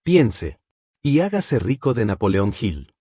Piense y hágase rico de Napoleón Hill.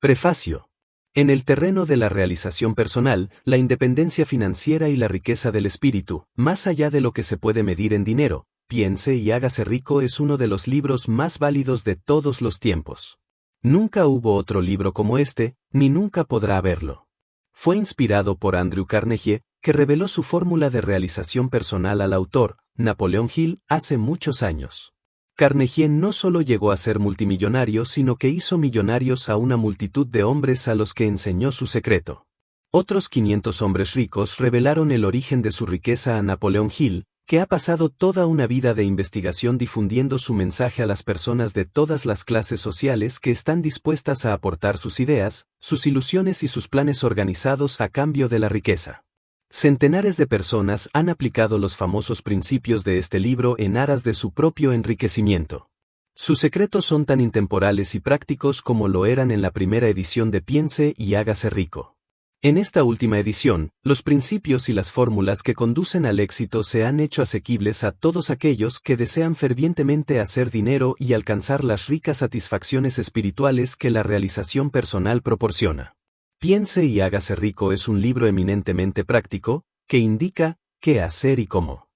Prefacio. En el terreno de la realización personal, la independencia financiera y la riqueza del espíritu, más allá de lo que se puede medir en dinero, Piense y hágase rico es uno de los libros más válidos de todos los tiempos. Nunca hubo otro libro como este, ni nunca podrá haberlo. Fue inspirado por Andrew Carnegie, que reveló su fórmula de realización personal al autor, Napoleón Hill, hace muchos años. Carnegie no solo llegó a ser multimillonario, sino que hizo millonarios a una multitud de hombres a los que enseñó su secreto. Otros 500 hombres ricos revelaron el origen de su riqueza a Napoleón Hill, que ha pasado toda una vida de investigación difundiendo su mensaje a las personas de todas las clases sociales que están dispuestas a aportar sus ideas, sus ilusiones y sus planes organizados a cambio de la riqueza. Centenares de personas han aplicado los famosos principios de este libro en aras de su propio enriquecimiento. Sus secretos son tan intemporales y prácticos como lo eran en la primera edición de Piense y hágase rico. En esta última edición, los principios y las fórmulas que conducen al éxito se han hecho asequibles a todos aquellos que desean fervientemente hacer dinero y alcanzar las ricas satisfacciones espirituales que la realización personal proporciona. Piense y hágase rico es un libro eminentemente práctico, que indica qué hacer y cómo.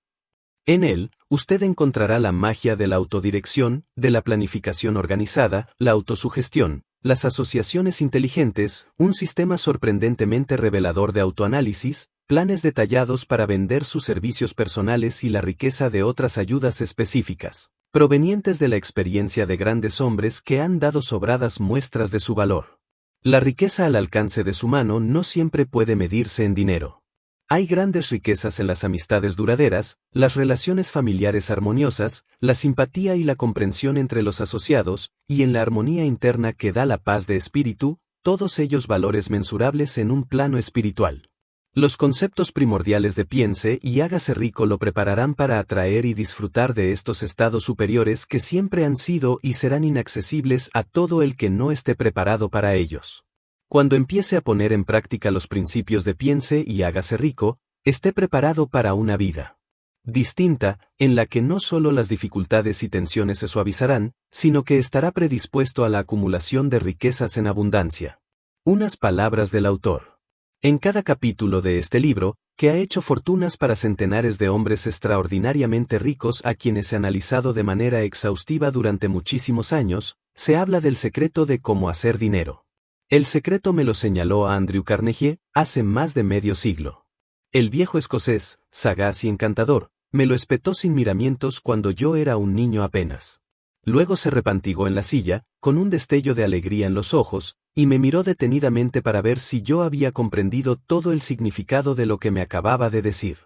En él, usted encontrará la magia de la autodirección, de la planificación organizada, la autosugestión, las asociaciones inteligentes, un sistema sorprendentemente revelador de autoanálisis, planes detallados para vender sus servicios personales y la riqueza de otras ayudas específicas, provenientes de la experiencia de grandes hombres que han dado sobradas muestras de su valor. La riqueza al alcance de su mano no siempre puede medirse en dinero. Hay grandes riquezas en las amistades duraderas, las relaciones familiares armoniosas, la simpatía y la comprensión entre los asociados, y en la armonía interna que da la paz de espíritu, todos ellos valores mensurables en un plano espiritual. Los conceptos primordiales de Piense y hágase rico lo prepararán para atraer y disfrutar de estos estados superiores que siempre han sido y serán inaccesibles a todo el que no esté preparado para ellos. Cuando empiece a poner en práctica los principios de Piense y hágase rico, esté preparado para una vida distinta, en la que no solo las dificultades y tensiones se suavizarán, sino que estará predispuesto a la acumulación de riquezas en abundancia. Unas palabras del autor. En cada capítulo de este libro, que ha hecho fortunas para centenares de hombres extraordinariamente ricos a quienes he analizado de manera exhaustiva durante muchísimos años, se habla del secreto de cómo hacer dinero. El secreto me lo señaló a Andrew Carnegie hace más de medio siglo. El viejo escocés, sagaz y encantador, me lo espetó sin miramientos cuando yo era un niño apenas. Luego se repantigó en la silla, con un destello de alegría en los ojos, y me miró detenidamente para ver si yo había comprendido todo el significado de lo que me acababa de decir.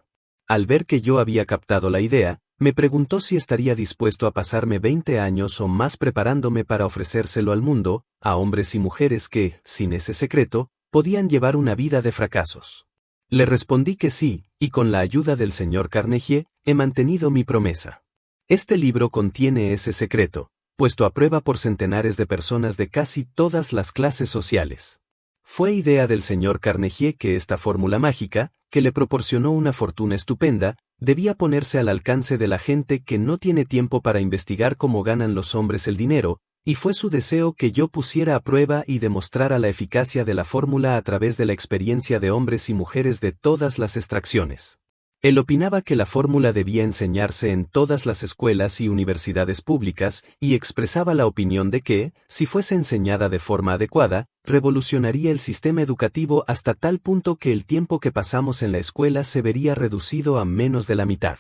Al ver que yo había captado la idea, me preguntó si estaría dispuesto a pasarme 20 años o más preparándome para ofrecérselo al mundo, a hombres y mujeres que, sin ese secreto, podían llevar una vida de fracasos. Le respondí que sí, y con la ayuda del señor Carnegie, he mantenido mi promesa. Este libro contiene ese secreto, puesto a prueba por centenares de personas de casi todas las clases sociales. Fue idea del señor Carnegie que esta fórmula mágica, que le proporcionó una fortuna estupenda, debía ponerse al alcance de la gente que no tiene tiempo para investigar cómo ganan los hombres el dinero, y fue su deseo que yo pusiera a prueba y demostrara la eficacia de la fórmula a través de la experiencia de hombres y mujeres de todas las extracciones. Él opinaba que la fórmula debía enseñarse en todas las escuelas y universidades públicas, y expresaba la opinión de que, si fuese enseñada de forma adecuada, revolucionaría el sistema educativo hasta tal punto que el tiempo que pasamos en la escuela se vería reducido a menos de la mitad.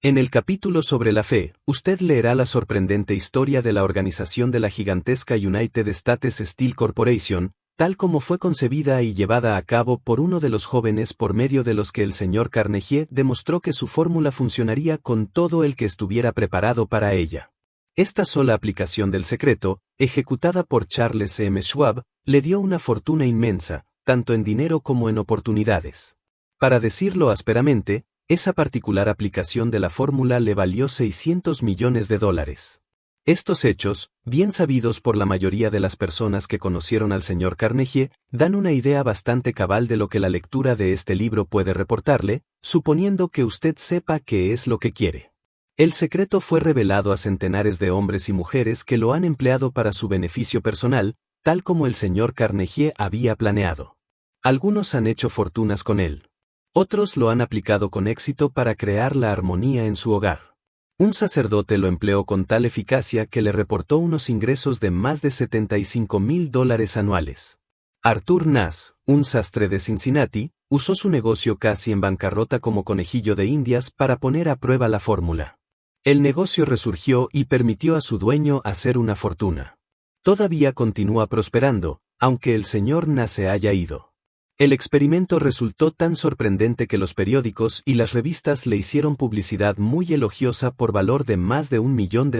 En el capítulo sobre la fe, usted leerá la sorprendente historia de la organización de la gigantesca United States Steel Corporation, tal como fue concebida y llevada a cabo por uno de los jóvenes por medio de los que el señor Carnegie demostró que su fórmula funcionaría con todo el que estuviera preparado para ella. Esta sola aplicación del secreto, ejecutada por Charles M. Schwab, le dio una fortuna inmensa, tanto en dinero como en oportunidades. Para decirlo ásperamente, esa particular aplicación de la fórmula le valió $600 millones. Estos hechos, bien sabidos por la mayoría de las personas que conocieron al señor Carnegie, dan una idea bastante cabal de lo que la lectura de este libro puede reportarle, suponiendo que usted sepa qué es lo que quiere. El secreto fue revelado a centenares de hombres y mujeres que lo han empleado para su beneficio personal, tal como el señor Carnegie había planeado. Algunos han hecho fortunas con él. Otros lo han aplicado con éxito para crear la armonía en su hogar. Un sacerdote lo empleó con tal eficacia que le reportó unos ingresos de más de $75,000 anuales. Arthur Nash, un sastre de Cincinnati, usó su negocio casi en bancarrota como conejillo de Indias para poner a prueba la fórmula. El negocio resurgió y permitió a su dueño hacer una fortuna. Todavía continúa prosperando, aunque el señor Nash se haya ido. El experimento resultó tan sorprendente que los periódicos y las revistas le hicieron publicidad muy elogiosa por valor de más de $1 millón.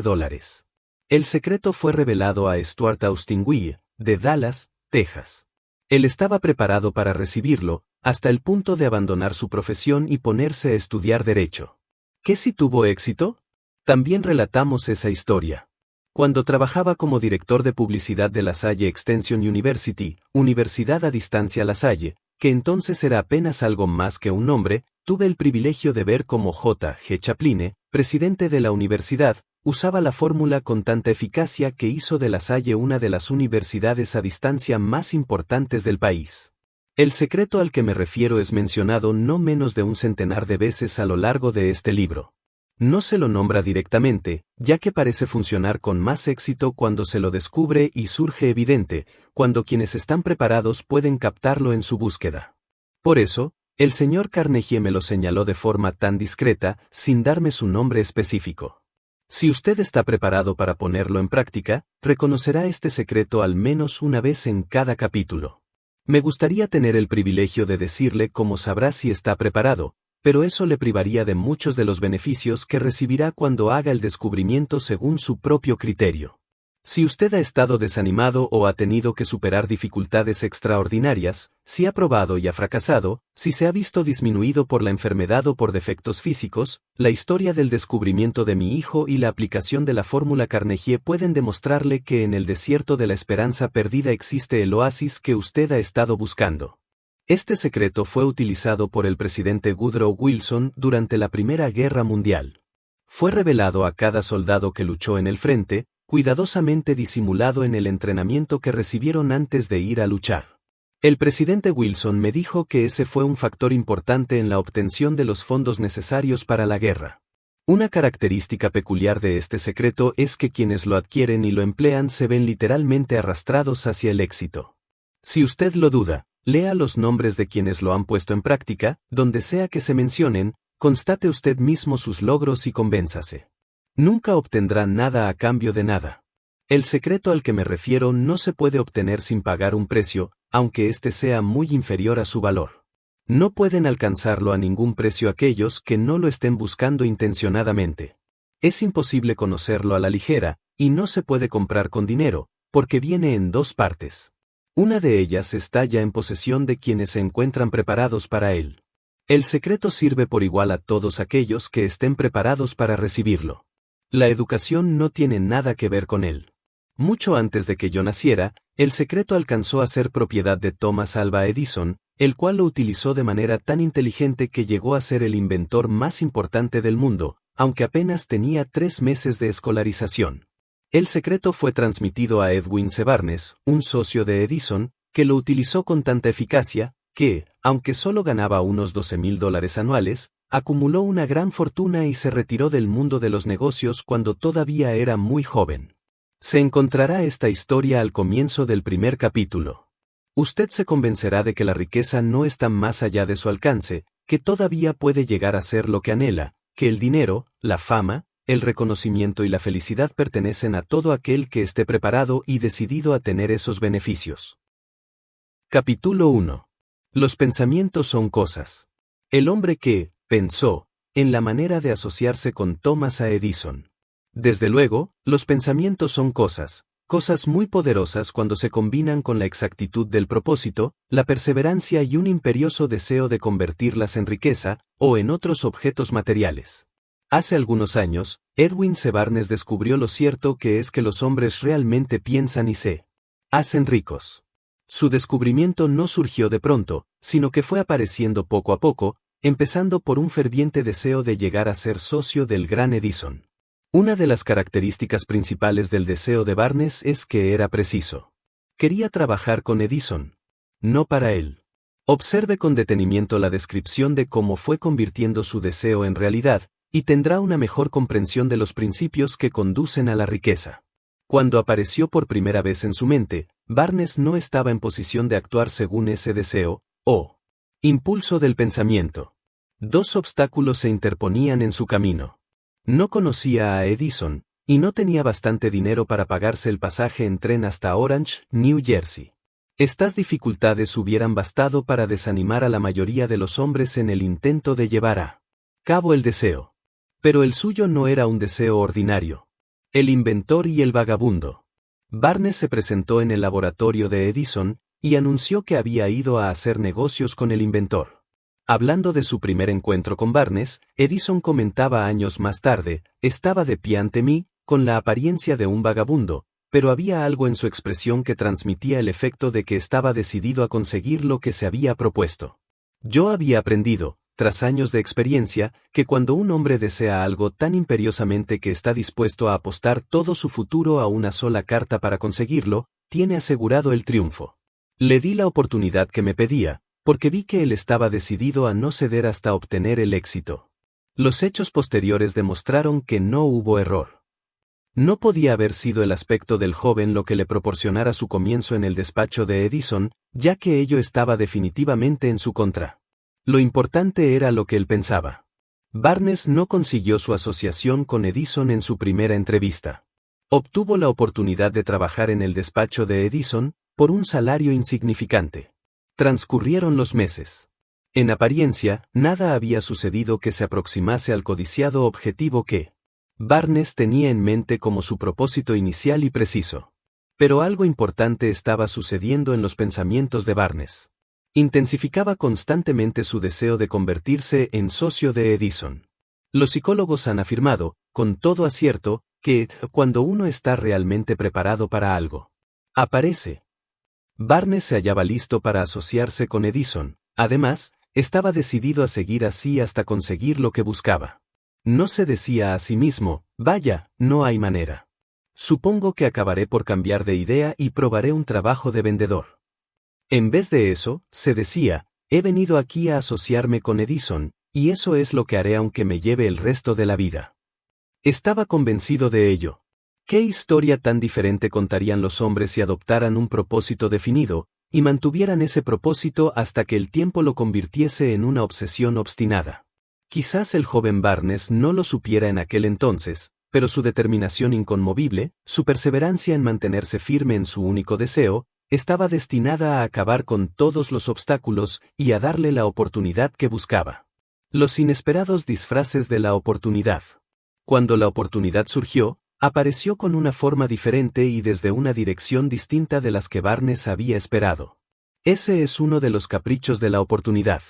El secreto fue revelado a Stuart Austin Weir, de Dallas, Texas. Él estaba preparado para recibirlo, hasta el punto de abandonar su profesión y ponerse a estudiar derecho. ¿Qué si tuvo éxito? También relatamos esa historia. Cuando trabajaba como director de publicidad de La Salle Extension University, Universidad a Distancia La Salle, que entonces era apenas algo más que un nombre, tuve el privilegio de ver cómo J. G. Chaplin, presidente de la universidad, usaba la fórmula con tanta eficacia que hizo de La Salle una de las universidades a distancia más importantes del país. El secreto al que me refiero es mencionado no menos de un centenar de veces a lo largo de este libro. No se lo nombra directamente, ya que parece funcionar con más éxito cuando se lo descubre y surge evidente, cuando quienes están preparados pueden captarlo en su búsqueda. Por eso, el señor Carnegie me lo señaló de forma tan discreta, sin darme su nombre específico. Si usted está preparado para ponerlo en práctica, reconocerá este secreto al menos una vez en cada capítulo. Me gustaría tener el privilegio de decirle cómo sabrá si está preparado, pero eso le privaría de muchos de los beneficios que recibirá cuando haga el descubrimiento según su propio criterio. Si usted ha estado desanimado o ha tenido que superar dificultades extraordinarias, si ha probado y ha fracasado, si se ha visto disminuido por la enfermedad o por defectos físicos, la historia del descubrimiento de mi hijo y la aplicación de la fórmula Carnegie pueden demostrarle que en el desierto de la esperanza perdida existe el oasis que usted ha estado buscando. Este secreto fue utilizado por el presidente Woodrow Wilson durante la Primera Guerra Mundial. Fue revelado a cada soldado que luchó en el frente, cuidadosamente disimulado en el entrenamiento que recibieron antes de ir a luchar. El presidente Wilson me dijo que ese fue un factor importante en la obtención de los fondos necesarios para la guerra. Una característica peculiar de este secreto es que quienes lo adquieren y lo emplean se ven literalmente arrastrados hacia el éxito. Si usted lo duda, lea los nombres de quienes lo han puesto en práctica, donde sea que se mencionen, constate usted mismo sus logros y convénzase. Nunca obtendrá nada a cambio de nada. El secreto al que me refiero no se puede obtener sin pagar un precio, aunque éste sea muy inferior a su valor. No pueden alcanzarlo a ningún precio aquellos que no lo estén buscando intencionadamente. Es imposible conocerlo a la ligera, y no se puede comprar con dinero, porque viene en dos partes. Una de ellas está ya en posesión de quienes se encuentran preparados para él. El secreto sirve por igual a todos aquellos que estén preparados para recibirlo. La educación no tiene nada que ver con él. Mucho antes de que yo naciera, el secreto alcanzó a ser propiedad de Thomas Alva Edison, el cual lo utilizó de manera tan inteligente que llegó a ser el inventor más importante del mundo, aunque apenas tenía 3 meses de escolarización. El secreto fue transmitido a Edwin C. Barnes, un socio de Edison, que lo utilizó con tanta eficacia, que, aunque solo ganaba unos $12,000 anuales, acumuló una gran fortuna y se retiró del mundo de los negocios cuando todavía era muy joven. Se encontrará esta historia al comienzo del primer capítulo. Usted se convencerá de que la riqueza no está más allá de su alcance, que todavía puede llegar a ser lo que anhela, que el dinero, la fama, el reconocimiento y la felicidad pertenecen a todo aquel que esté preparado y decidido a tener esos beneficios. Capítulo 1. Los pensamientos son cosas. El hombre que pensó en la manera de asociarse con Thomas A. Edison. Desde luego, los pensamientos son cosas muy poderosas cuando se combinan con la exactitud del propósito, la perseverancia y un imperioso deseo de convertirlas en riqueza, o en otros objetos materiales. Hace algunos años, Edwin C. Barnes descubrió lo cierto que es que los hombres realmente piensan y se hacen ricos. Su descubrimiento no surgió de pronto, sino que fue apareciendo poco a poco, empezando por un ferviente deseo de llegar a ser socio del gran Edison. Una de las características principales del deseo de Barnes es que era preciso. Quería trabajar con Edison, no para él. Observe con detenimiento la descripción de cómo fue convirtiendo su deseo en realidad, y tendrá una mejor comprensión de los principios que conducen a la riqueza. Cuando apareció por primera vez en su mente, Barnes no estaba en posición de actuar según ese deseo, o impulso del pensamiento. Dos obstáculos se interponían en su camino. No conocía a Edison, y no tenía bastante dinero para pagarse el pasaje en tren hasta Orange, New Jersey. Estas dificultades hubieran bastado para desanimar a la mayoría de los hombres en el intento de llevar a cabo el deseo. Pero el suyo no era un deseo ordinario. El inventor y el vagabundo. Barnes se presentó en el laboratorio de Edison, y anunció que había ido a hacer negocios con el inventor. Hablando de su primer encuentro con Barnes, Edison comentaba años más tarde, estaba de pie ante mí, con la apariencia de un vagabundo, pero había algo en su expresión que transmitía el efecto de que estaba decidido a conseguir lo que se había propuesto. Yo había aprendido, tras años de experiencia, que cuando un hombre desea algo tan imperiosamente que está dispuesto a apostar todo su futuro a una sola carta para conseguirlo, tiene asegurado el triunfo. Le di la oportunidad que me pedía, porque vi que él estaba decidido a no ceder hasta obtener el éxito. Los hechos posteriores demostraron que no hubo error. No podía haber sido el aspecto del joven lo que le proporcionara su comienzo en el despacho de Edison, ya que ello estaba definitivamente en su contra. Lo importante era lo que él pensaba. Barnes no consiguió su asociación con Edison en su primera entrevista. Obtuvo la oportunidad de trabajar en el despacho de Edison, por un salario insignificante. Transcurrieron los meses. En apariencia, nada había sucedido que se aproximase al codiciado objetivo que Barnes tenía en mente como su propósito inicial y preciso. Pero algo importante estaba sucediendo en los pensamientos de Barnes. Intensificaba constantemente su deseo de convertirse en socio de Edison. Los psicólogos han afirmado, con todo acierto, que, cuando uno está realmente preparado para algo, aparece. Barnes se hallaba listo para asociarse con Edison, además, estaba decidido a seguir así hasta conseguir lo que buscaba. No se decía a sí mismo, vaya, no hay manera. Supongo que acabaré por cambiar de idea y probaré un trabajo de vendedor. En vez de eso, se decía, he venido aquí a asociarme con Edison, y eso es lo que haré aunque me lleve el resto de la vida. Estaba convencido de ello. ¿Qué historia tan diferente contarían los hombres si adoptaran un propósito definido, y mantuvieran ese propósito hasta que el tiempo lo convirtiese en una obsesión obstinada? Quizás el joven Barnes no lo supiera en aquel entonces, pero su determinación inconmovible, su perseverancia en mantenerse firme en su único deseo, estaba destinada a acabar con todos los obstáculos y a darle la oportunidad que buscaba. Los inesperados disfraces de la oportunidad. Cuando la oportunidad surgió, apareció con una forma diferente y desde una dirección distinta de las que Barnes había esperado. Ese es uno de los caprichos de la oportunidad.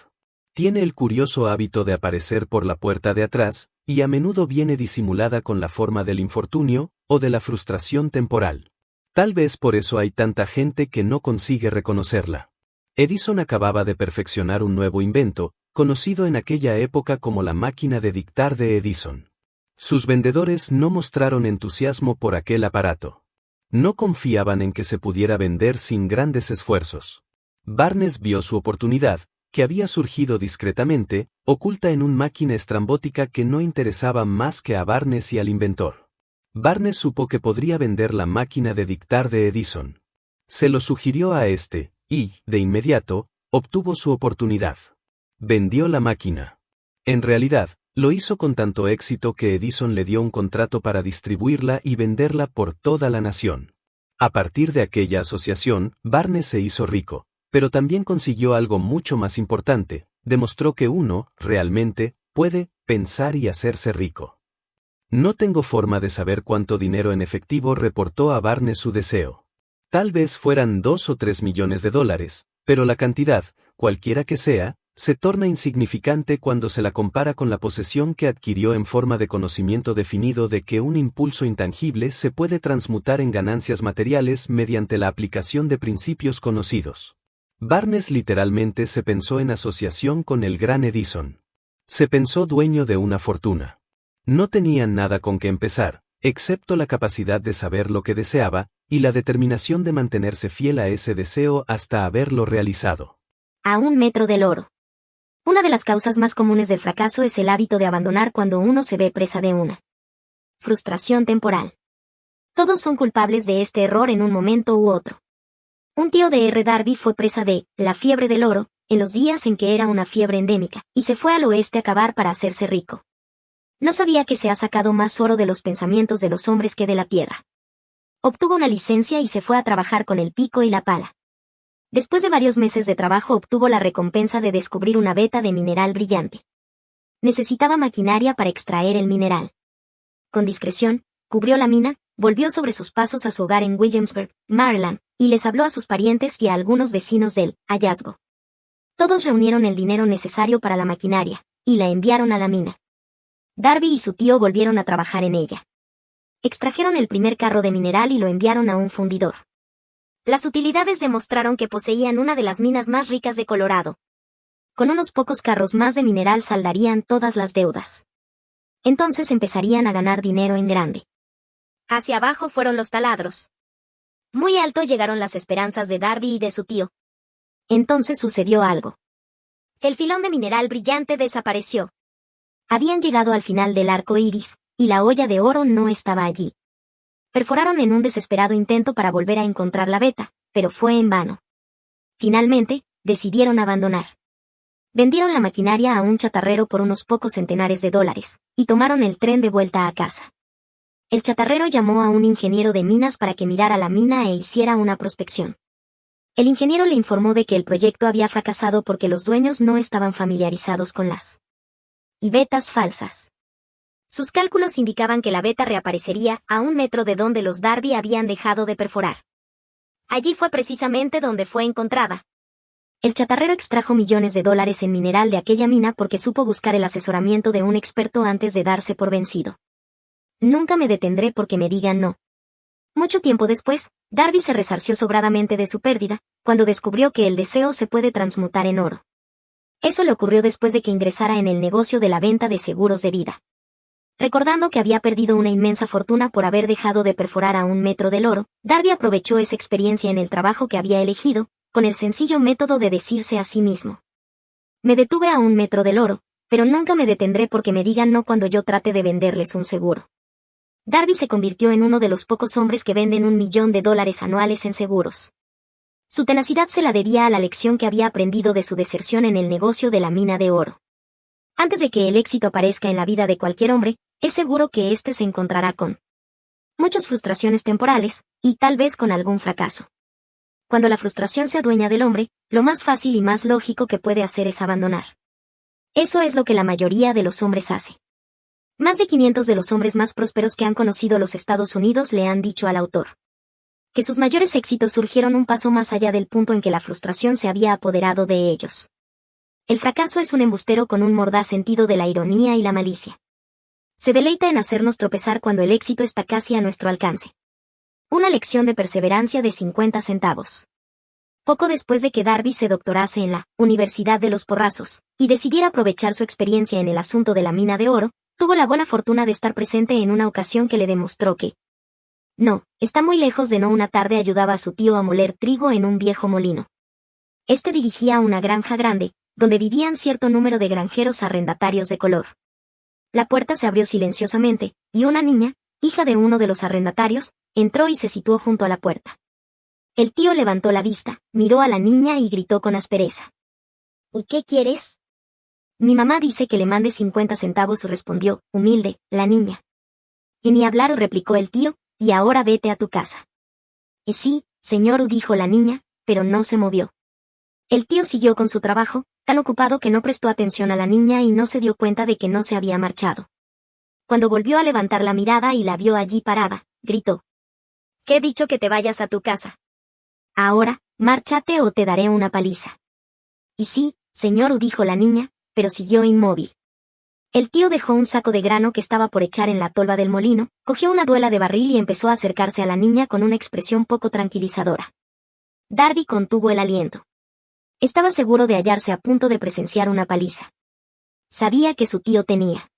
Tiene el curioso hábito de aparecer por la puerta de atrás, y a menudo viene disimulada con la forma del infortunio, o de la frustración temporal. Tal vez por eso hay tanta gente que no consigue reconocerla. Edison acababa de perfeccionar un nuevo invento, conocido en aquella época como la máquina de dictar de Edison. Sus vendedores no mostraron entusiasmo por aquel aparato. No confiaban en que se pudiera vender sin grandes esfuerzos. Barnes vio su oportunidad, que había surgido discretamente, oculta en una máquina estrambótica que no interesaba más que a Barnes y al inventor. Barnes supo que podría vender la máquina de dictar de Edison. Se lo sugirió a este, y, de inmediato, obtuvo su oportunidad. Vendió la máquina. En realidad, lo hizo con tanto éxito que Edison le dio un contrato para distribuirla y venderla por toda la nación. A partir de aquella asociación, Barnes se hizo rico, pero también consiguió algo mucho más importante, demostró que uno, realmente, puede pensar y hacerse rico. No tengo forma de saber cuánto dinero en efectivo reportó a Barnes su deseo. Tal vez fueran 2 o 3 millones de dólares, pero la cantidad, cualquiera que sea, se torna insignificante cuando se la compara con la posesión que adquirió en forma de conocimiento definido de que un impulso intangible se puede transmutar en ganancias materiales mediante la aplicación de principios conocidos. Barnes literalmente se pensó en asociación con el gran Edison. Se pensó dueño de una fortuna. No tenían nada con que empezar, excepto la capacidad de saber lo que deseaba, y la determinación de mantenerse fiel a ese deseo hasta haberlo realizado. A 1 metro del oro. Una de las causas más comunes del fracaso es el hábito de abandonar cuando uno se ve presa de una frustración temporal. Todos son culpables de este error en un momento u otro. Un tío de R. Darby fue presa de la fiebre del oro, en los días en que era una fiebre endémica, y se fue al oeste a cavar para hacerse rico. No sabía que se ha sacado más oro de los pensamientos de los hombres que de la tierra. Obtuvo una licencia y se fue a trabajar con el pico y la pala. Después de varios meses de trabajo obtuvo la recompensa de descubrir una veta de mineral brillante. Necesitaba maquinaria para extraer el mineral. Con discreción, cubrió la mina, volvió sobre sus pasos a su hogar en Williamsburg, Maryland, y les habló a sus parientes y a algunos vecinos del hallazgo. Todos reunieron el dinero necesario para la maquinaria, y la enviaron a la mina. Darby y su tío volvieron a trabajar en ella. Extrajeron el primer carro de mineral y lo enviaron a un fundidor. Las utilidades demostraron que poseían una de las minas más ricas de Colorado. Con unos pocos carros más de mineral saldarían todas las deudas. Entonces empezarían a ganar dinero en grande. Hacia abajo fueron los taladros. Muy alto llegaron las esperanzas de Darby y de su tío. Entonces sucedió algo. El filón de mineral brillante desapareció. Habían llegado al final del arco iris, y la olla de oro no estaba allí. Perforaron en un desesperado intento para volver a encontrar la veta, pero fue en vano. Finalmente, decidieron abandonar. Vendieron la maquinaria a un chatarrero por unos pocos centenares de dólares, y tomaron el tren de vuelta a casa. El chatarrero llamó a un ingeniero de minas para que mirara la mina e hiciera una prospección. El ingeniero le informó de que el proyecto había fracasado porque los dueños no estaban familiarizados con las vetas falsas. Sus cálculos indicaban que la veta reaparecería a 1 metro de donde los Darby habían dejado de perforar. Allí fue precisamente donde fue encontrada. El chatarrero extrajo millones de dólares en mineral de aquella mina porque supo buscar el asesoramiento de un experto antes de darse por vencido. Nunca me detendré porque me digan no. Mucho tiempo después, Darby se resarció sobradamente de su pérdida, cuando descubrió que el deseo se puede transmutar en oro. Eso le ocurrió después de que ingresara en el negocio de la venta de seguros de vida. Recordando que había perdido una inmensa fortuna por haber dejado de perforar a 1 metro del oro, Darby aprovechó esa experiencia en el trabajo que había elegido, con el sencillo método de decirse a sí mismo: me detuve a 1 metro del oro, pero nunca me detendré porque me digan no cuando yo trate de venderles un seguro. Darby se convirtió en uno de los pocos hombres que venden $1 millón anuales en seguros. Su tenacidad se la debía a la lección que había aprendido de su deserción en el negocio de la mina de oro. Antes de que el éxito aparezca en la vida de cualquier hombre, es seguro que éste se encontrará con muchas frustraciones temporales, y tal vez con algún fracaso. Cuando la frustración se adueña del hombre, lo más fácil y más lógico que puede hacer es abandonar. Eso es lo que la mayoría de los hombres hace. Más de 500 de los hombres más prósperos que han conocido los Estados Unidos le han dicho al autor que sus mayores éxitos surgieron un paso más allá del punto en que la frustración se había apoderado de ellos. El fracaso es un embustero con un mordaz sentido de la ironía y la malicia. Se deleita en hacernos tropezar cuando el éxito está casi a nuestro alcance. Una lección de perseverancia de 50 centavos. Poco después de que Darby se doctorase en la Universidad de los Porrazos, y decidiera aprovechar su experiencia en el asunto de la mina de oro, tuvo la buena fortuna de estar presente en una ocasión que le demostró que no, está muy lejos de no. Una tarde ayudaba a su tío a moler trigo en un viejo molino. Este dirigía una granja grande, donde vivían cierto número de granjeros arrendatarios de color. La puerta se abrió silenciosamente, y una niña, hija de uno de los arrendatarios, entró y se situó junto a la puerta. El tío levantó la vista, miró a la niña y gritó con aspereza: ¿Y qué quieres? Mi mamá dice que le mande 50 centavos, respondió, humilde, la niña. Y ni hablar, replicó el tío, y ahora vete a tu casa. Sí, señor, dijo la niña, pero no se movió. El tío siguió con su trabajo, tan ocupado que no prestó atención a la niña y no se dio cuenta de que no se había marchado. Cuando volvió a levantar la mirada y la vio allí parada, gritó: ¿Qué he dicho que te vayas a tu casa? Ahora, márchate o te daré una paliza. Y sí, señor, dijo la niña, pero siguió inmóvil. El tío dejó un saco de grano que estaba por echar en la tolva del molino, cogió una duela de barril y empezó a acercarse a la niña con una expresión poco tranquilizadora. Darby contuvo el aliento. Estaba seguro de hallarse a punto de presenciar una paliza. Sabía que su tío tenía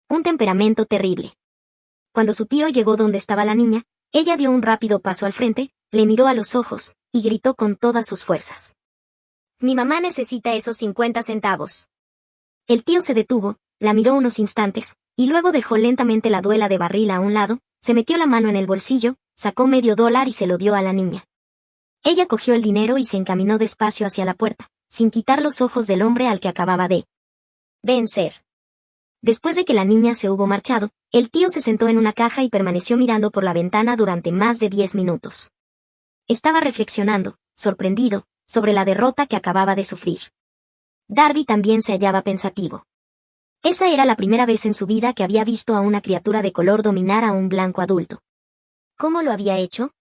un temperamento terrible. Cuando su tío llegó donde estaba la niña, ella dio un rápido paso al frente, le miró a los ojos, y gritó con todas sus fuerzas. «Mi mamá necesita esos 50 centavos». El tío se detuvo, la miró unos instantes, y luego dejó lentamente la duela de barril a un lado, se metió la mano en el bolsillo, sacó $medio y se lo dio a la niña. Ella cogió el dinero y se encaminó despacio hacia la puerta, sin quitar los ojos del hombre al que acababa de vencer. Después de que la niña se hubo marchado, el tío se sentó en una caja y permaneció mirando por la ventana durante más de 10 minutos. Estaba reflexionando, sorprendido, sobre la derrota que acababa de sufrir. Darby también se hallaba pensativo. Esa era la primera vez en su vida que había visto a una criatura de color dominar a un blanco adulto. ¿Cómo lo había hecho?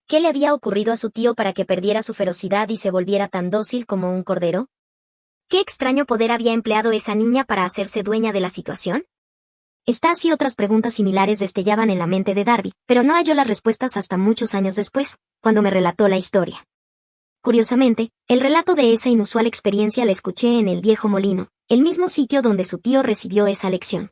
¿Qué le había ocurrido a su tío para que perdiera su ferocidad y se volviera tan dócil como un cordero? ¿Qué extraño poder había empleado esa niña para hacerse dueña de la situación? Estas y otras preguntas similares destellaban en la mente de Darby, pero no halló las respuestas hasta muchos años después, cuando me relató la historia. Curiosamente, el relato de esa inusual experiencia la escuché en el viejo molino, el mismo sitio donde su tío recibió esa lección.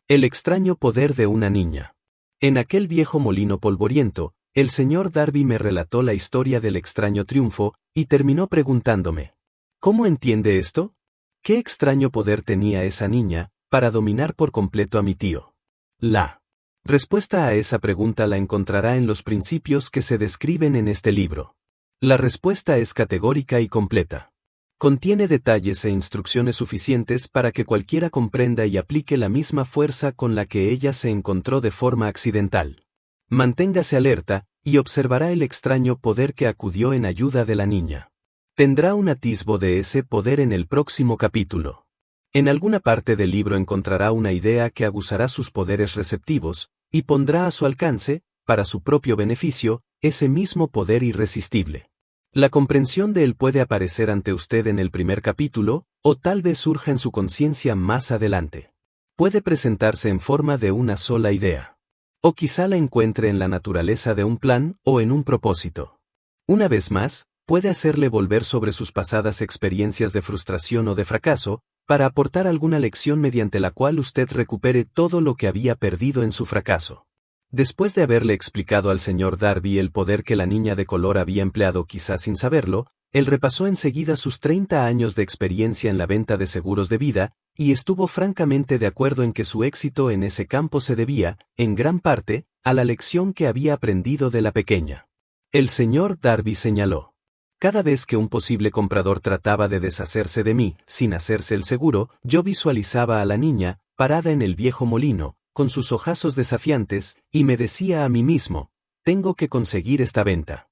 El extraño poder de una niña. En aquel viejo molino polvoriento, el señor Darby me relató la historia del extraño triunfo, y terminó preguntándome: ¿cómo entiende esto? ¿Qué extraño poder tenía esa niña para dominar por completo a mi tío? La respuesta a esa pregunta la encontrará en los principios que se describen en este libro. La respuesta es categórica y completa. Contiene detalles e instrucciones suficientes para que cualquiera comprenda y aplique la misma fuerza con la que ella se encontró de forma accidental. Manténgase alerta, y observará el extraño poder que acudió en ayuda de la niña. Tendrá un atisbo de ese poder en el próximo capítulo. En alguna parte del libro encontrará una idea que aguzará sus poderes receptivos, y pondrá a su alcance, para su propio beneficio, ese mismo poder irresistible. La comprensión de él puede aparecer ante usted en el primer capítulo, o tal vez surja en su conciencia más adelante. Puede presentarse en forma de una sola idea. O quizá la encuentre en la naturaleza de un plan o en un propósito. Una vez más, puede hacerle volver sobre sus pasadas experiencias de frustración o de fracaso, para aportar alguna lección mediante la cual usted recupere todo lo que había perdido en su fracaso. Después de haberle explicado al señor Darby el poder que la niña de color había empleado quizás sin saberlo, él repasó enseguida sus 30 años de experiencia en la venta de seguros de vida, y estuvo francamente de acuerdo en que su éxito en ese campo se debía, en gran parte, a la lección que había aprendido de la pequeña. El señor Darby señaló: cada vez que un posible comprador trataba de deshacerse de mí, sin hacerse el seguro, yo visualizaba a la niña, parada en el viejo molino, con sus ojazos desafiantes, y me decía a mí mismo: tengo que conseguir esta venta.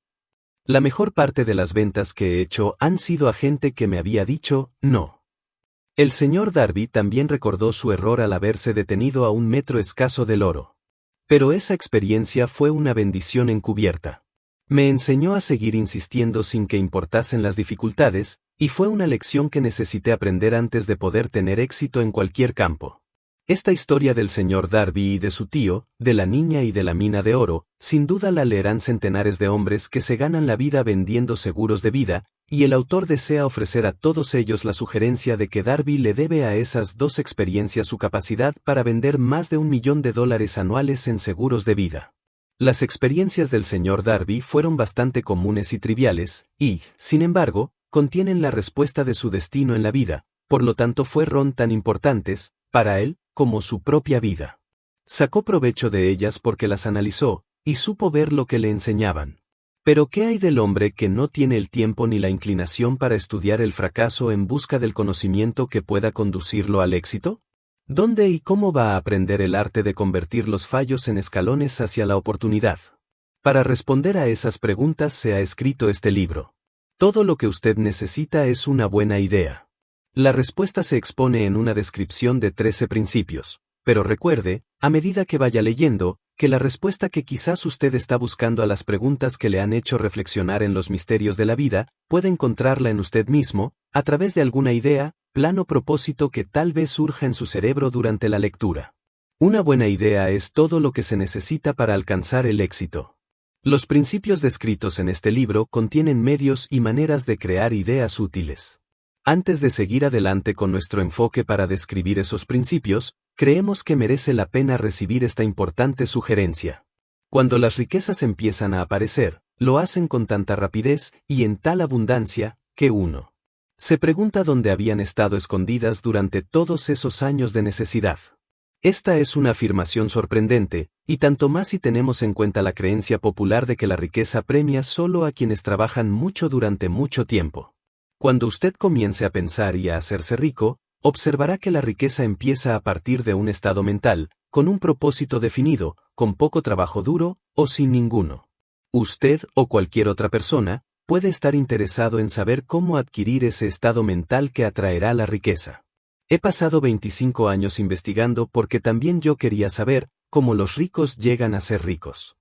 La mejor parte de las ventas que he hecho han sido a gente que me había dicho no. El señor Darby también recordó su error al haberse detenido a 1 metro escaso del oro. Pero esa experiencia fue una bendición encubierta. Me enseñó a seguir insistiendo sin que importasen las dificultades, y fue una lección que necesité aprender antes de poder tener éxito en cualquier campo. Esta historia del señor Darby y de su tío, de la niña y de la mina de oro, sin duda la leerán centenares de hombres que se ganan la vida vendiendo seguros de vida, y el autor desea ofrecer a todos ellos la sugerencia de que Darby le debe a esas 2 experiencias su capacidad para vender más de $1 millón anuales en seguros de vida. Las experiencias del señor Darby fueron bastante comunes y triviales, y, sin embargo, contienen la respuesta de su destino en la vida, por lo tanto fueron tan importantes, para él, como su propia vida. Sacó provecho de ellas porque las analizó, y supo ver lo que le enseñaban. Pero ¿qué hay del hombre que no tiene el tiempo ni la inclinación para estudiar el fracaso en busca del conocimiento que pueda conducirlo al éxito? ¿Dónde y cómo va a aprender el arte de convertir los fallos en escalones hacia la oportunidad? Para responder a esas preguntas se ha escrito este libro. Todo lo que usted necesita es una buena idea. La respuesta se expone en una descripción de 13 principios, pero recuerde, a medida que vaya leyendo, que la respuesta que quizás usted está buscando a las preguntas que le han hecho reflexionar en los misterios de la vida, puede encontrarla en usted mismo, a través de alguna idea, plan o propósito que tal vez surja en su cerebro durante la lectura. Una buena idea es todo lo que se necesita para alcanzar el éxito. Los principios descritos en este libro contienen medios y maneras de crear ideas útiles. Antes de seguir adelante con nuestro enfoque para describir esos principios, creemos que merece la pena recibir esta importante sugerencia. Cuando las riquezas empiezan a aparecer, lo hacen con tanta rapidez y en tal abundancia, que uno se pregunta dónde habían estado escondidas durante todos esos años de necesidad. Esta es una afirmación sorprendente, y tanto más si tenemos en cuenta la creencia popular de que la riqueza premia solo a quienes trabajan mucho durante mucho tiempo. Cuando usted comience a pensar y a hacerse rico, observará que la riqueza empieza a partir de un estado mental, con un propósito definido, con poco trabajo duro, o sin ninguno. Usted, o cualquier otra persona, puede estar interesado en saber cómo adquirir ese estado mental que atraerá la riqueza. He pasado 25 años investigando porque también yo quería saber cómo los ricos llegan a ser ricos.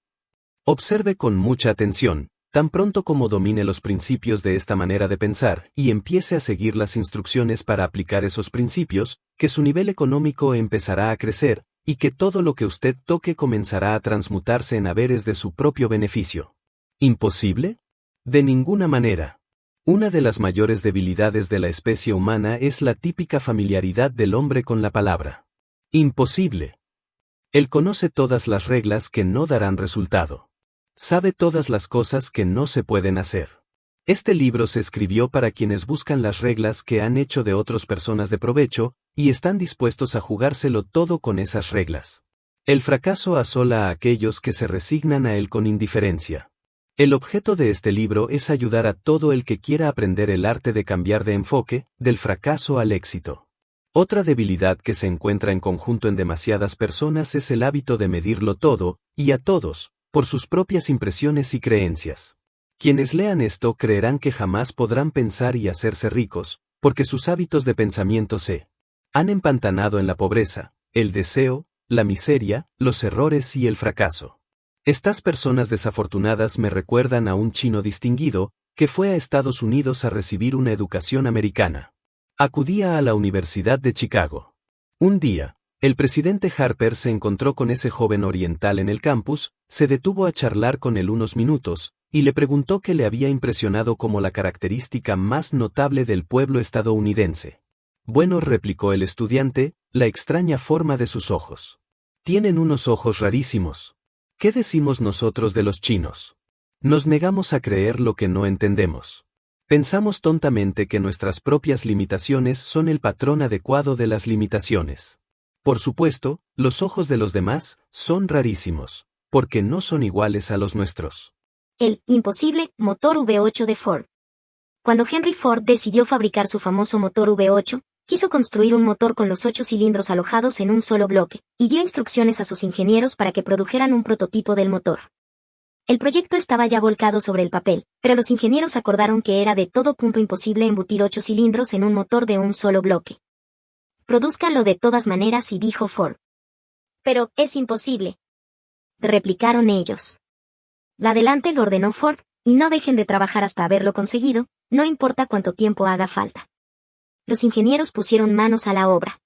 Observe con mucha atención, tan pronto como domine los principios de esta manera de pensar y empiece a seguir las instrucciones para aplicar esos principios, que su nivel económico empezará a crecer, y que todo lo que usted toque comenzará a transmutarse en haberes de su propio beneficio. ¿Imposible? De ninguna manera. Una de las mayores debilidades de la especie humana es la típica familiaridad del hombre con la palabra imposible. Él conoce todas las reglas que no darán resultado. Sabe todas las cosas que no se pueden hacer. Este libro se escribió para quienes buscan las reglas que han hecho de otras personas de provecho, y están dispuestos a jugárselo todo con esas reglas. El fracaso asola a aquellos que se resignan a él con indiferencia. El objeto de este libro es ayudar a todo el que quiera aprender el arte de cambiar de enfoque, del fracaso al éxito. Otra debilidad que se encuentra en conjunto en demasiadas personas es el hábito de medirlo todo, y a todos, por sus propias impresiones y creencias. Quienes lean esto creerán que jamás podrán pensar y hacerse ricos, porque sus hábitos de pensamiento se han empantanado en la pobreza, el deseo, la miseria, los errores y el fracaso. Estas personas desafortunadas me recuerdan a un chino distinguido, que fue a Estados Unidos a recibir una educación americana. Acudía a la Universidad de Chicago. Un día, el presidente Harper se encontró con ese joven oriental en el campus, se detuvo a charlar con él unos minutos, y le preguntó qué le había impresionado como la característica más notable del pueblo estadounidense. Bueno, replicó el estudiante, la extraña forma de sus ojos. Tienen unos ojos rarísimos. ¿Qué decimos nosotros de los chinos? Nos negamos a creer lo que no entendemos. Pensamos tontamente que nuestras propias limitaciones son el patrón adecuado de las limitaciones. Por supuesto, los ojos de los demás son rarísimos, porque no son iguales a los nuestros. El imposible motor V8 de Ford. Cuando Henry Ford decidió fabricar su famoso motor V8, quiso construir un motor con los 8 cilindros alojados en un solo bloque, y dio instrucciones a sus ingenieros para que produjeran un prototipo del motor. El proyecto estaba ya volcado sobre el papel, pero los ingenieros acordaron que era de todo punto imposible embutir 8 cilindros en un motor de un solo bloque. Produzcanlo de todas maneras, y dijo Ford. Pero, es imposible, replicaron ellos. Adelante, lo ordenó Ford, y no dejen de trabajar hasta haberlo conseguido, no importa cuánto tiempo haga falta. Los ingenieros pusieron manos a la obra.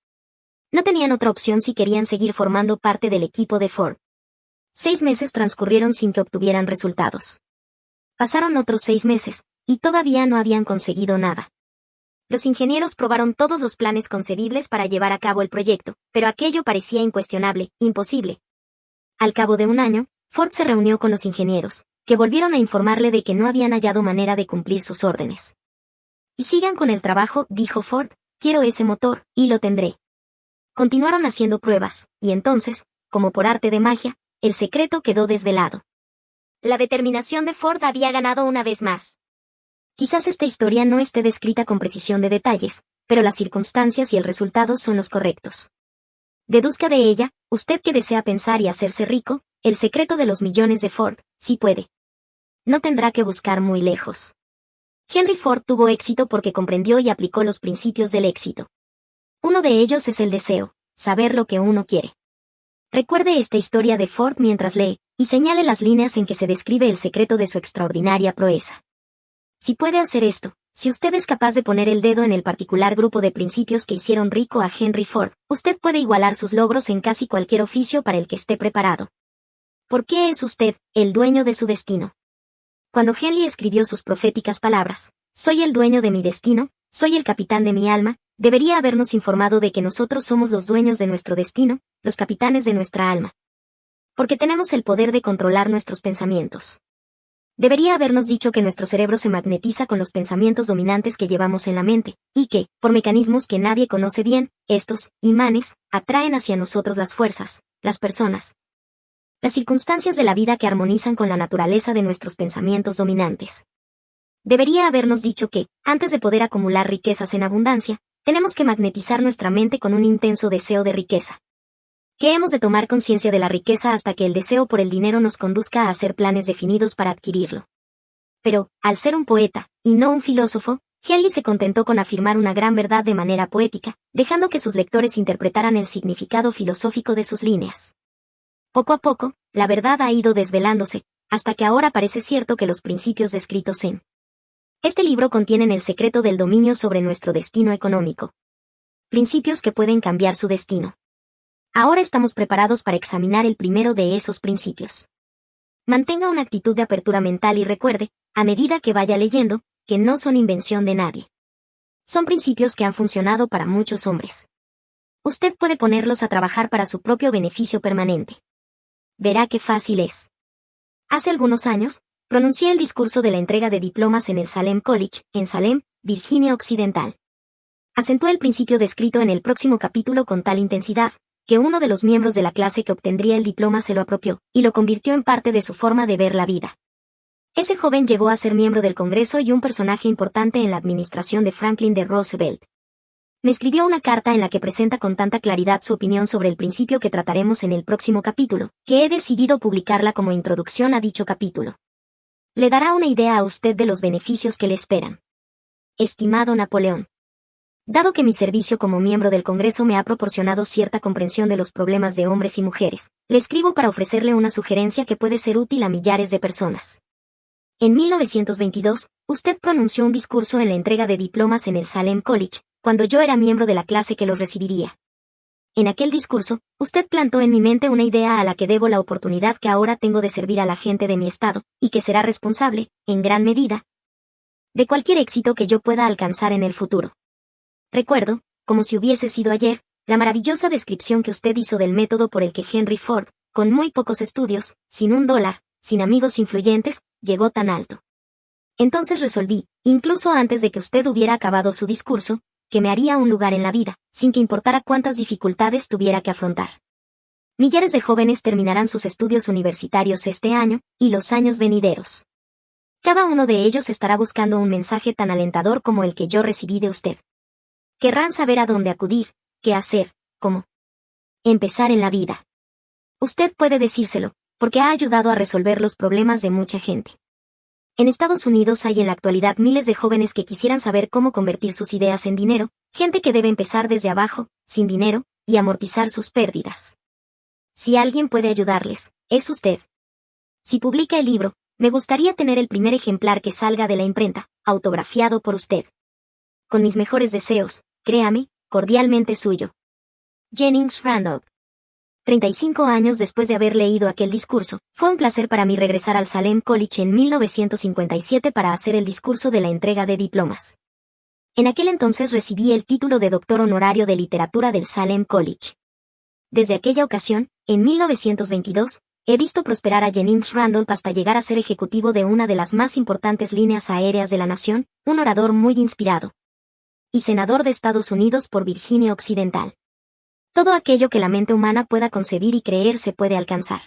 No tenían otra opción si querían seguir formando parte del equipo de Ford. 6 meses transcurrieron sin que obtuvieran resultados. Pasaron otros 6 meses, y todavía no habían conseguido nada. Los ingenieros probaron todos los planes concebibles para llevar a cabo el proyecto, pero aquello parecía incuestionable, imposible. Al cabo de un año, Ford se reunió con los ingenieros, que volvieron a informarle de que no habían hallado manera de cumplir sus órdenes. Y sigan con el trabajo, dijo Ford, quiero ese motor, y lo tendré. Continuaron haciendo pruebas, y entonces, como por arte de magia, el secreto quedó desvelado. La determinación de Ford había ganado una vez más. Quizás esta historia no esté descrita con precisión de detalles, pero las circunstancias y el resultado son los correctos. Deduzca de ella, usted que desea pensar y hacerse rico, el secreto de los millones de Ford, sí puede. No tendrá que buscar muy lejos. Henry Ford tuvo éxito porque comprendió y aplicó los principios del éxito. Uno de ellos es el deseo, saber lo que uno quiere. Recuerde esta historia de Ford mientras lee, y señale las líneas en que se describe el secreto de su extraordinaria proeza. Si puede hacer esto, si usted es capaz de poner el dedo en el particular grupo de principios que hicieron rico a Henry Ford, usted puede igualar sus logros en casi cualquier oficio para el que esté preparado. ¿Por qué es usted el dueño de su destino? Cuando Henley escribió sus proféticas palabras, soy el dueño de mi destino, soy el capitán de mi alma, debería habernos informado de que nosotros somos los dueños de nuestro destino, los capitanes de nuestra alma. Porque tenemos el poder de controlar nuestros pensamientos. Debería habernos dicho que nuestro cerebro se magnetiza con los pensamientos dominantes que llevamos en la mente, y que, por mecanismos que nadie conoce bien, estos imanes atraen hacia nosotros las fuerzas, las personas, las circunstancias de la vida que armonizan con la naturaleza de nuestros pensamientos dominantes. Debería habernos dicho que, antes de poder acumular riquezas en abundancia, tenemos que magnetizar nuestra mente con un intenso deseo de riqueza. Que hemos de tomar conciencia de la riqueza hasta que el deseo por el dinero nos conduzca a hacer planes definidos para adquirirlo. Pero, al ser un poeta, y no un filósofo, Henley se contentó con afirmar una gran verdad de manera poética, dejando que sus lectores interpretaran el significado filosófico de sus líneas. Poco a poco, la verdad ha ido desvelándose, hasta que ahora parece cierto que los principios descritos en este libro contienen el secreto del dominio sobre nuestro destino económico. Principios que pueden cambiar su destino. Ahora estamos preparados para examinar el primero de esos principios. Mantenga una actitud de apertura mental y recuerde, a medida que vaya leyendo, que no son invención de nadie. Son principios que han funcionado para muchos hombres. Usted puede ponerlos a trabajar para su propio beneficio permanente. Verá qué fácil es. Hace algunos años, pronuncié el discurso de la entrega de diplomas en el Salem College, en Salem, Virginia Occidental. Acentué el principio descrito en el próximo capítulo con tal intensidad, que uno de los miembros de la clase que obtendría el diploma se lo apropió, y lo convirtió en parte de su forma de ver la vida. Ese joven llegó a ser miembro del Congreso y un personaje importante en la administración de Franklin D. Roosevelt. Me escribió una carta en la que presenta con tanta claridad su opinión sobre el principio que trataremos en el próximo capítulo, que he decidido publicarla como introducción a dicho capítulo. Le dará una idea a usted de los beneficios que le esperan. Estimado Napoleón. Dado que mi servicio como miembro del Congreso me ha proporcionado cierta comprensión de los problemas de hombres y mujeres, le escribo para ofrecerle una sugerencia que puede ser útil a millares de personas. En 1922, usted pronunció un discurso en la entrega de diplomas en el Salem College, cuando yo era miembro de la clase que los recibiría. En aquel discurso, usted plantó en mi mente una idea a la que debo la oportunidad que ahora tengo de servir a la gente de mi estado, y que será responsable, en gran medida, de cualquier éxito que yo pueda alcanzar en el futuro. Recuerdo, como si hubiese sido ayer, la maravillosa descripción que usted hizo del método por el que Henry Ford, con muy pocos estudios, sin $1, sin amigos influyentes, llegó tan alto. Entonces resolví, incluso antes de que usted hubiera acabado su discurso, que me haría un lugar en la vida, sin que importara cuántas dificultades tuviera que afrontar. Millares de jóvenes terminarán sus estudios universitarios este año, y los años venideros. Cada uno de ellos estará buscando un mensaje tan alentador como el que yo recibí de usted. Querrán saber a dónde acudir, qué hacer, cómo empezar en la vida. Usted puede decírselo, porque ha ayudado a resolver los problemas de mucha gente. En Estados Unidos hay en la actualidad miles de jóvenes que quisieran saber cómo convertir sus ideas en dinero, gente que debe empezar desde abajo, sin dinero, y amortizar sus pérdidas. Si alguien puede ayudarles, es usted. Si publica el libro, me gustaría tener el primer ejemplar que salga de la imprenta, autografiado por usted. Con mis mejores deseos, créame, cordialmente suyo. Jennings Randolph. 35 años después de haber leído aquel discurso, fue un placer para mí regresar al Salem College en 1957 para hacer el discurso de la entrega de diplomas. En aquel entonces recibí el título de doctor honorario de literatura del Salem College. Desde aquella ocasión, en 1922, he visto prosperar a Jennings Randolph hasta llegar a ser ejecutivo de una de las más importantes líneas aéreas de la nación, un orador muy inspirado. Y senador de Estados Unidos por Virginia Occidental. Todo aquello que la mente humana pueda concebir y creer se puede alcanzar.